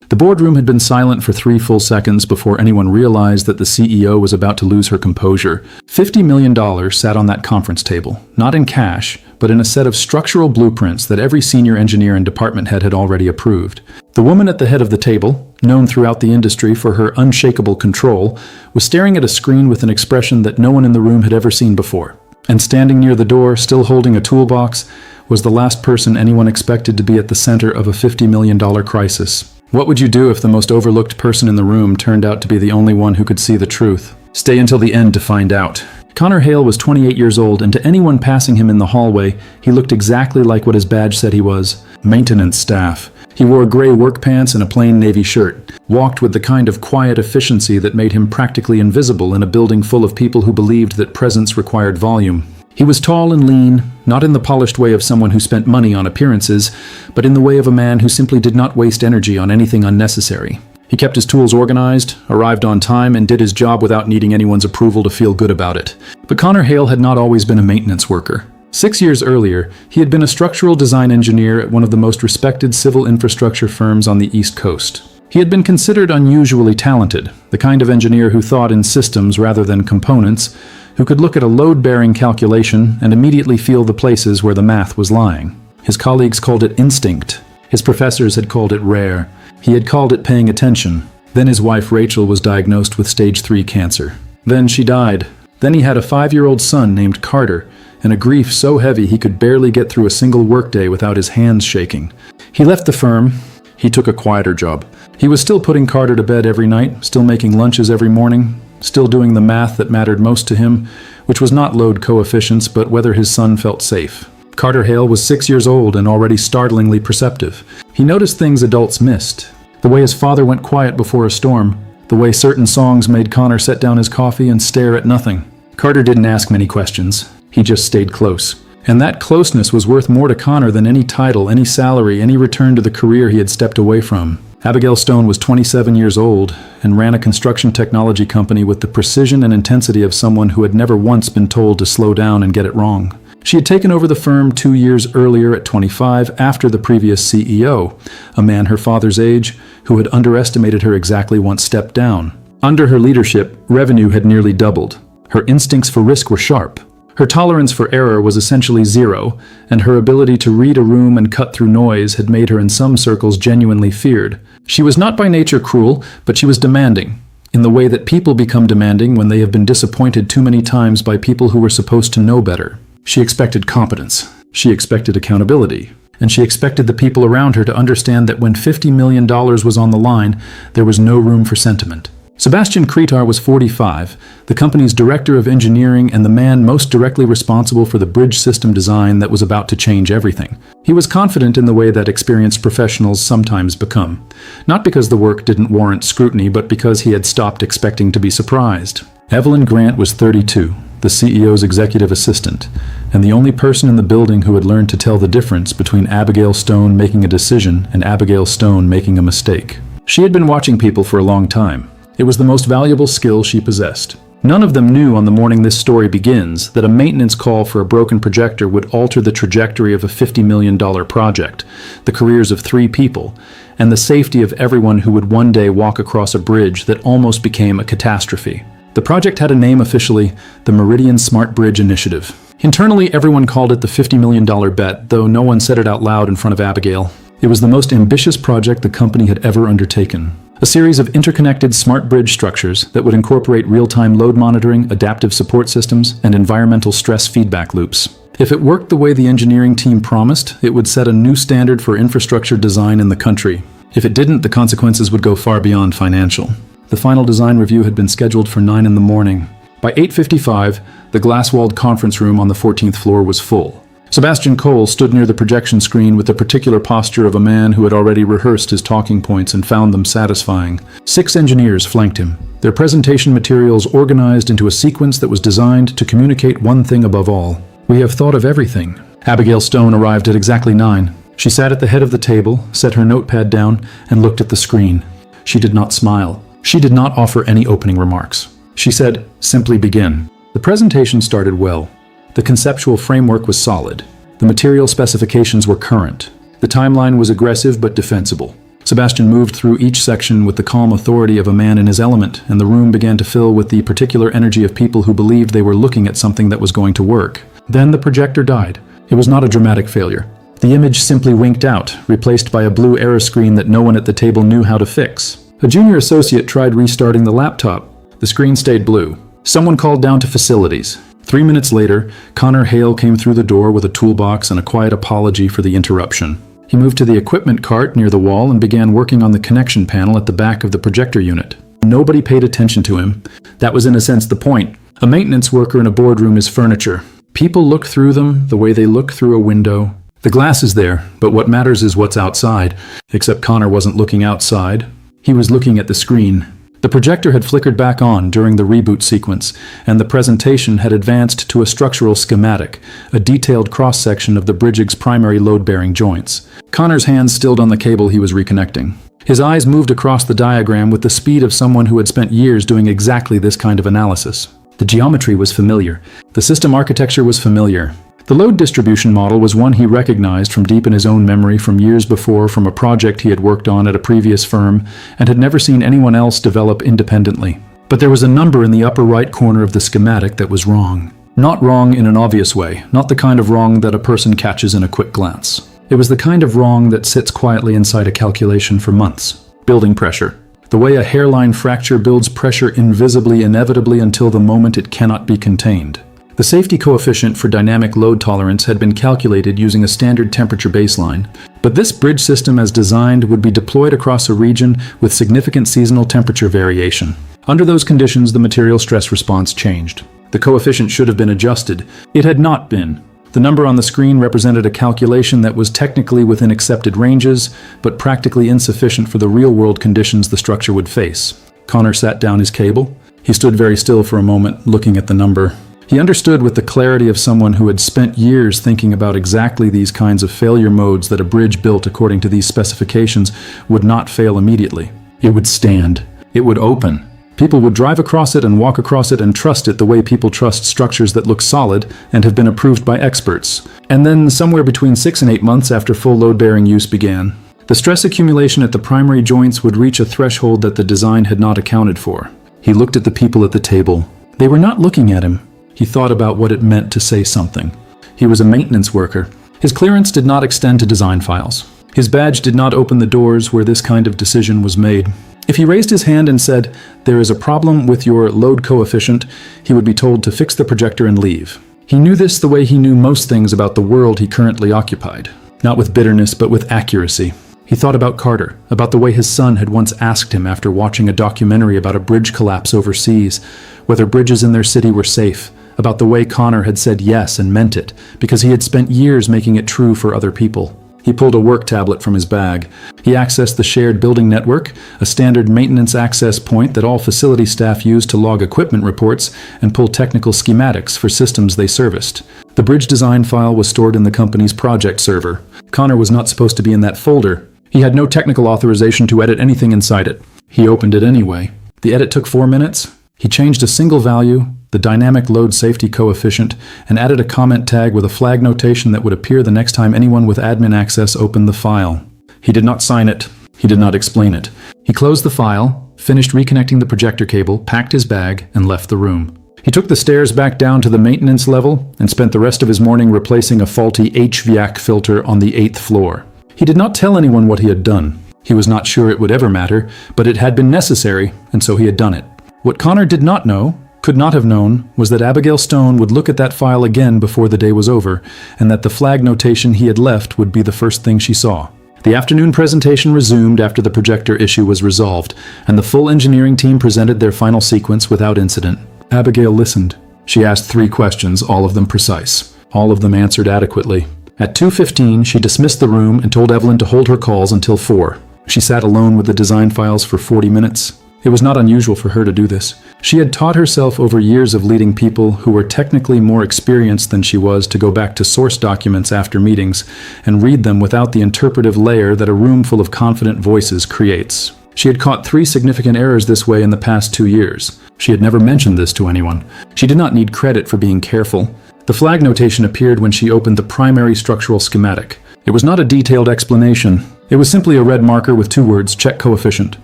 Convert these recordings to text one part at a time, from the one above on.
The boardroom had been silent for 3 full seconds before anyone realized that the CEO was about to lose her composure. $50 million sat on that conference table, not in cash, but in a set of structural blueprints that every senior engineer and department head had already approved. The woman at the head of the table, known throughout the industry for her unshakable control, was staring at a screen with an expression that no one in the room had ever seen before. And standing near the door, still holding a toolbox, was the last person anyone expected to be at the center of a $50 million crisis. What would you do if the most overlooked person in the room turned out to be the only one who could see the truth? Stay until the end to find out. Connor Hale was 28 years old, and to anyone passing him in the hallway, he looked exactly like what his badge said he was: maintenance staff. He wore gray work pants and a plain navy shirt, walked with the kind of quiet efficiency that made him practically invisible in a building full of people who believed that presence required volume. He was tall and lean, not in the polished way of someone who spent money on appearances, but in the way of a man who simply did not waste energy on anything unnecessary. He kept his tools organized, arrived on time, and did his job without needing anyone's approval to feel good about it. But Connor Hale had not always been a maintenance worker. 6 years earlier, he had been a structural design engineer at one of the most respected civil infrastructure firms on the East Coast. He had been considered unusually talented, the kind of engineer who thought in systems rather than components, who could look at a load-bearing calculation and immediately feel the places where the math was lying. His colleagues called it instinct. His professors had called it rare. He had called it paying attention. Then his wife Rachel was diagnosed with stage 3 cancer. Then she died. Then he had a 5-year-old son named Carter, and a grief so heavy he could barely get through a single workday without his hands shaking. He left the firm. He took a quieter job. He was still putting Carter to bed every night, still making lunches every morning, still doing the math that mattered most to him, which was not load coefficients, but whether his son felt safe. Carter Hale was 6 years old and already startlingly perceptive. He noticed things adults missed. The way his father went quiet before a storm. The way certain songs made Connor set down his coffee and stare at nothing. Carter didn't ask many questions. He just stayed close. And that closeness was worth more to Connor than any title, any salary, any return to the career he had stepped away from. Abigail Stone was 27 years old and ran a construction technology company with the precision and intensity of someone who had never once been told to slow down and get it wrong. She had taken over the firm 2 years earlier at 25 after the previous CEO, a man her father's age who had underestimated her exactly one step down. Under her leadership, revenue had nearly doubled. Her instincts for risk were sharp. Her tolerance for error was essentially zero, and her ability to read a room and cut through noise had made her in some circles genuinely feared. She was not by nature cruel, but she was demanding, in the way that people become demanding when they have been disappointed too many times by people who were supposed to know better. She expected competence. She expected accountability. And she expected the people around her to understand that when $50 million was on the line, there was no room for sentiment. Sebastian Cretar was 45, the company's director of engineering and the man most directly responsible for the bridge system design that was about to change everything. He was confident in the way that experienced professionals sometimes become. Not because the work didn't warrant scrutiny, but because he had stopped expecting to be surprised. Evelyn Grant was 32, the CEO's executive assistant, and the only person in the building who had learned to tell the difference between Abigail Stone making a decision and Abigail Stone making a mistake. She had been watching people for a long time. It was the most valuable skill she possessed. None of them knew on the morning this story begins that a maintenance call for a broken projector would alter the trajectory of a $50 million project, the careers of 3 people, and the safety of everyone who would one day walk across a bridge that almost became a catastrophe. The project had a name officially, the Meridian Smart Bridge Initiative. Internally, everyone called it the $50 million bet, though no one said it out loud in front of Abigail. It was the most ambitious project the company had ever undertaken. A series of interconnected smart bridge structures that would incorporate real-time load monitoring, adaptive support systems, and environmental stress feedback loops. If it worked the way the engineering team promised, it would set a new standard for infrastructure design in the country. If it didn't, the consequences would go far beyond financial. The final design review had been scheduled for 9 in the morning. By 8:55, the glass-walled conference room on the 14th floor was full. Sebastian Cole stood near the projection screen with the particular posture of a man who had already rehearsed his talking points and found them satisfying. 6 engineers flanked him, their presentation materials organized into a sequence that was designed to communicate one thing above all. We have thought of everything. Abigail Stone arrived at exactly 9. She sat at the head of the table, set her notepad down, and looked at the screen. She did not smile. She did not offer any opening remarks. She said, "Simply begin." The presentation started well. The conceptual framework was solid. The material specifications were current. The timeline was aggressive but defensible. Sebastian moved through each section with the calm authority of a man in his element, and the room began to fill with the particular energy of people who believed they were looking at something that was going to work. Then the projector died. It was not a dramatic failure. The image simply winked out, replaced by a blue error screen that no one at the table knew how to fix. A junior associate tried restarting the laptop. The screen stayed blue. Someone called down to facilities. 3 minutes later, Connor Hale came through the door with a toolbox and a quiet apology for the interruption. He moved to the equipment cart near the wall and began working on the connection panel at the back of the projector unit. Nobody paid attention to him. That was in a sense the point. A maintenance worker in a boardroom is furniture. People look through them the way they look through a window. The glass is there, but what matters is what's outside. Except Connor wasn't looking outside. He was looking at the screen. The projector had flickered back on during the reboot sequence, and the presentation had advanced to a structural schematic, a detailed cross-section of the Briggs primary load-bearing joints. Connor's hands stilled on the cable he was reconnecting. His eyes moved across the diagram with the speed of someone who had spent years doing exactly this kind of analysis. The geometry was familiar. The system architecture was familiar. The load distribution model was one he recognized from deep in his own memory from years before from a project he had worked on at a previous firm and had never seen anyone else develop independently. But there was a number in the upper right corner of the schematic that was wrong. Not wrong in an obvious way, not the kind of wrong that a person catches in a quick glance. It was the kind of wrong that sits quietly inside a calculation for months. Building pressure. The way a hairline fracture builds pressure invisibly, inevitably until the moment it cannot be contained. The safety coefficient for dynamic load tolerance had been calculated using a standard temperature baseline, but this bridge system as designed would be deployed across a region with significant seasonal temperature variation. Under those conditions, the material stress response changed. The coefficient should have been adjusted. It had not been. The number on the screen represented a calculation that was technically within accepted ranges, but practically insufficient for the real-world conditions the structure would face. Connor sat down his cable. He stood very still for a moment, looking at the number. He understood with the clarity of someone who had spent years thinking about exactly these kinds of failure modes that a bridge built according to these specifications would not fail immediately. It would stand. It would open. People would drive across it and walk across it and trust it the way people trust structures that look solid and have been approved by experts. And then, somewhere between 6 and 8 months after full load-bearing use began, the stress accumulation at the primary joints would reach a threshold that the design had not accounted for. He looked at the people at the table. They were not looking at him. He thought about what it meant to say something. He was a maintenance worker. His clearance did not extend to design files. His badge did not open the doors where this kind of decision was made. If he raised his hand and said, "There is a problem with your load coefficient," he would be told to fix the projector and leave. He knew this the way he knew most things about the world he currently occupied. Not with bitterness, but with accuracy. He thought about Carter, about the way his son had once asked him after watching a documentary about a bridge collapse overseas, whether bridges in their city were safe, about the way Connor had said yes and meant it, because he had spent years making it true for other people. He pulled a work tablet from his bag. He accessed the shared building network, a standard maintenance access point that all facility staff used to log equipment reports and pull technical schematics for systems they serviced. The bridge design file was stored in the company's project server. Connor was not supposed to be in that folder. He had no technical authorization to edit anything inside it. He opened it anyway. The edit took 4 minutes. He changed a single value, the dynamic load safety coefficient, and added a comment tag with a flag notation that would appear the next time anyone with admin access opened the file. He did not sign it. He did not explain it. He closed the file, finished reconnecting the projector cable, packed his bag, and left the room. He took the stairs back down to the maintenance level and spent the rest of his morning replacing a faulty HVAC filter on the 8th floor. He did not tell anyone what he had done. He was not sure it would ever matter, but it had been necessary, and so he had done it. What Connor did not know, could not have known, was that Abigail Stone would look at that file again before the day was over, and that the flag notation he had left would be the first thing she saw. The afternoon presentation resumed after the projector issue was resolved, and the full engineering team presented their final sequence without incident. Abigail listened. She asked 3 questions, all of them precise. All of them answered adequately. At 2:15, she dismissed the room and told Evelyn to hold her calls until 4. She sat alone with the design files for 40 minutes. It was not unusual for her to do this. She had taught herself over years of leading people who were technically more experienced than she was to go back to source documents after meetings and read them without the interpretive layer that a room full of confident voices creates. She had caught 3 significant errors this way in the past 2 years. She had never mentioned this to anyone. She did not need credit for being careful. The flag notation appeared when she opened the primary structural schematic. It was not a detailed explanation. It was simply a red marker with 2 words, check coefficient.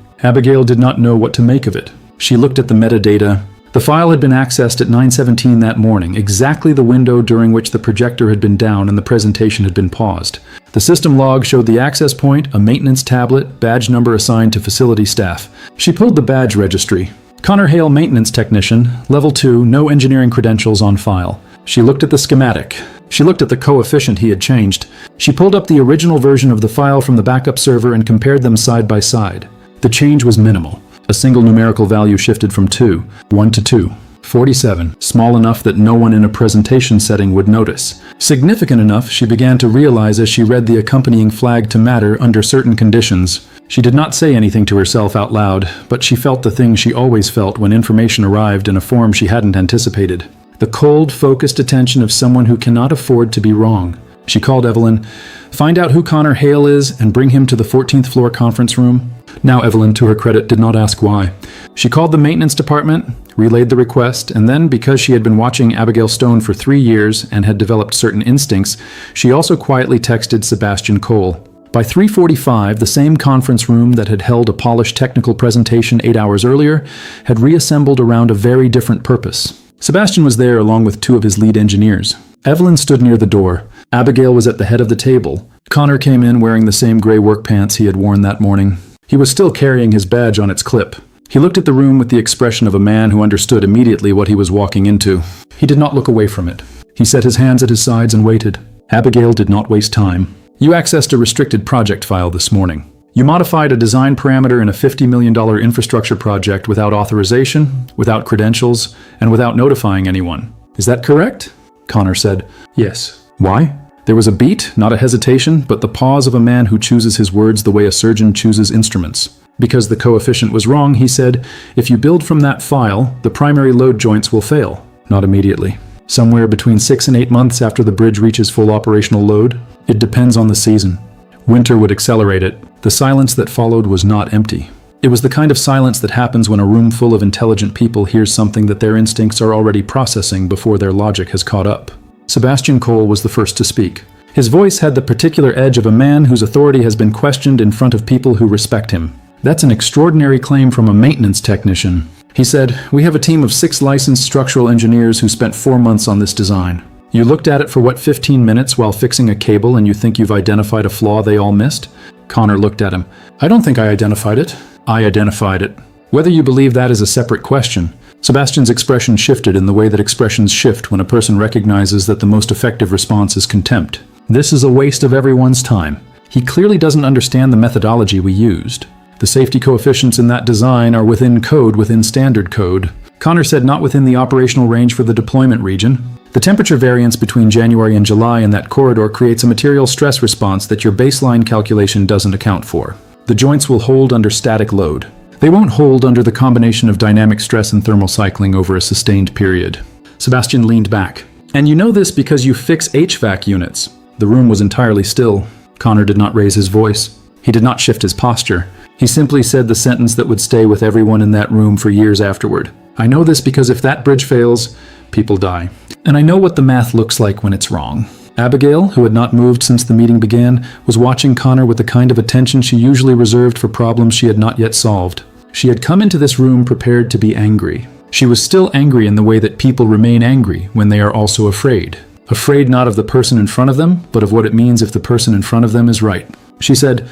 Abigail did not know what to make of it. She looked at the metadata. The file had been accessed at 9:17 that morning, exactly the window during which the projector had been down and the presentation had been paused. The system log showed the access point, a maintenance tablet, badge number assigned to facility staff. She pulled the badge registry. Connor Hale, maintenance technician, level 2, no engineering credentials on file. She looked at the schematic. She looked at the coefficient he had changed. She pulled up the original version of the file from the backup server and compared them side by side. The change was minimal. A single numerical value shifted from 1 to 2. 47, small enough that no one in a presentation setting would notice. Significant enough, she began to realize as she read the accompanying flag to matter under certain conditions. She did not say anything to herself out loud, but she felt the thing she always felt when information arrived in a form she hadn't anticipated. The cold, focused attention of someone who cannot afford to be wrong. She called Evelyn. Find out who Connor Hale is and bring him to the 14th floor conference room. Now Evelyn, to her credit, did not ask why. She called the maintenance department, relayed the request, and then, because she had been watching Abigail Stone for 3 years and had developed certain instincts, she also quietly texted Sebastian Cole. By 3:45, the same conference room that had held a polished technical presentation 8 hours earlier had reassembled around a very different purpose. Sebastian was there along with 2 of his lead engineers. Evelyn stood near the door. Abigail was at the head of the table. Connor came in wearing the same gray work pants he had worn that morning. He was still carrying his badge on its clip. He looked at the room with the expression of a man who understood immediately what he was walking into. He did not look away from it. He set his hands at his sides and waited. Abigail did not waste time. You accessed a restricted project file this morning. You modified a design parameter in a $50 million infrastructure project without authorization, without credentials, and without notifying anyone. Is that correct? Connor said. Yes. Why? There was a beat, not a hesitation, but the pause of a man who chooses his words the way a surgeon chooses instruments. Because the coefficient was wrong, he said, if you build from that file, the primary load joints will fail. Not immediately. Somewhere between 6 and 8 months after the bridge reaches full operational load. It depends on the season. Winter would accelerate it. The silence that followed was not empty. It was the kind of silence that happens when a room full of intelligent people hears something that their instincts are already processing before their logic has caught up. Sebastian Cole was the first to speak. His voice had the particular edge of a man whose authority has been questioned in front of people who respect him. That's an extraordinary claim from a maintenance technician. He said, we have a team of 6 licensed structural engineers who spent 4 months on this design. You looked at it for 15 minutes while fixing a cable and you think you've identified a flaw they all missed? Connor looked at him. I don't think I identified it. I identified it. Whether you believe that is a separate question. Sebastian's expression shifted in the way that expressions shift when a person recognizes that the most effective response is contempt. This is a waste of everyone's time. He clearly doesn't understand the methodology we used. The safety coefficients in that design are within code, within standard code. Connor said not within the operational range for the deployment region. The temperature variance between January and July in that corridor creates a material stress response that your baseline calculation doesn't account for. The joints will hold under static load. They won't hold under the combination of dynamic stress and thermal cycling over a sustained period. Sebastian leaned back. And you know this because you fix HVAC units. The room was entirely still. Connor did not raise his voice. He did not shift his posture. He simply said the sentence that would stay with everyone in that room for years afterward. I know this because if that bridge fails, people die. And I know what the math looks like when it's wrong. Abigail, who had not moved since the meeting began, was watching Connor with the kind of attention she usually reserved for problems she had not yet solved. She had come into this room prepared to be angry. She was still angry in the way that people remain angry when they are also afraid. Afraid not of the person in front of them, but of what it means if the person in front of them is right. She said,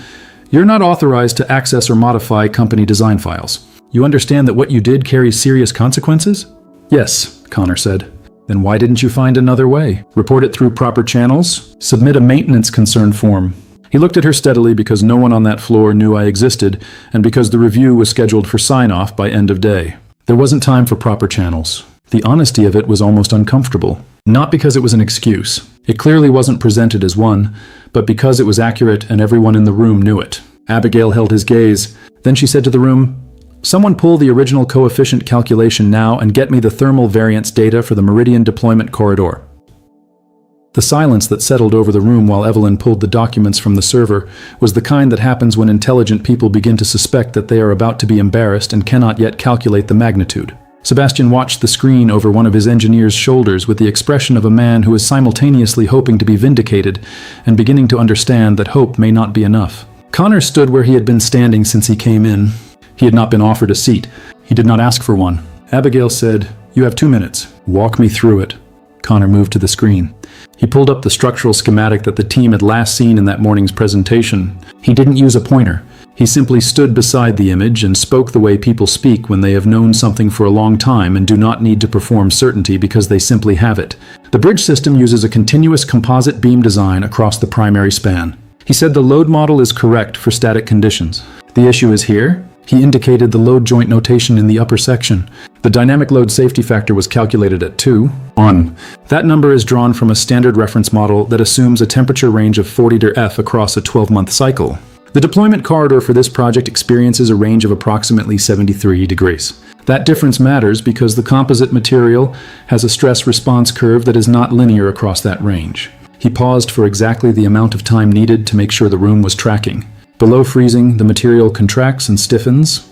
"You're not authorized to access or modify company design files. You understand that what you did carries serious consequences?" "Yes," Connor said. "Then why didn't you find another way? Report it through proper channels? Submit a maintenance concern form." He looked at her steadily because no one on that floor knew I existed, and because the review was scheduled for sign-off by end of day. There wasn't time for proper channels. The honesty of it was almost uncomfortable. Not because it was an excuse. It clearly wasn't presented as one, but because it was accurate and everyone in the room knew it. Abigail held his gaze. Then she said to the room, "Someone pull the original coefficient calculation now and get me the thermal variance data for the Meridian deployment corridor." The silence that settled over the room while Evelyn pulled the documents from the server was the kind that happens when intelligent people begin to suspect that they are about to be embarrassed and cannot yet calculate the magnitude. Sebastian watched the screen over one of his engineer's shoulders with the expression of a man who is simultaneously hoping to be vindicated and beginning to understand that hope may not be enough. Connor stood where he had been standing since he came in. He had not been offered a seat. He did not ask for one. Abigail said, "You have 2 minutes. Walk me through it." Connor moved to the screen. He pulled up the structural schematic that the team had last seen in that morning's presentation. He didn't use a pointer. He simply stood beside the image and spoke the way people speak when they have known something for a long time and do not need to perform certainty because they simply have it. The bridge system uses a continuous composite beam design across the primary span. He said the load model is correct for static conditions. The issue is here. He indicated the load joint notation in the upper section. The dynamic load safety factor was calculated at 2:1. That number is drawn from a standard reference model that assumes a temperature range of 40 to F across a 12-month cycle. The deployment corridor for this project experiences a range of approximately 73 degrees. That difference matters because the composite material has a stress response curve that is not linear across that range. He paused for exactly the amount of time needed to make sure the room was tracking. Below freezing, the material contracts and stiffens.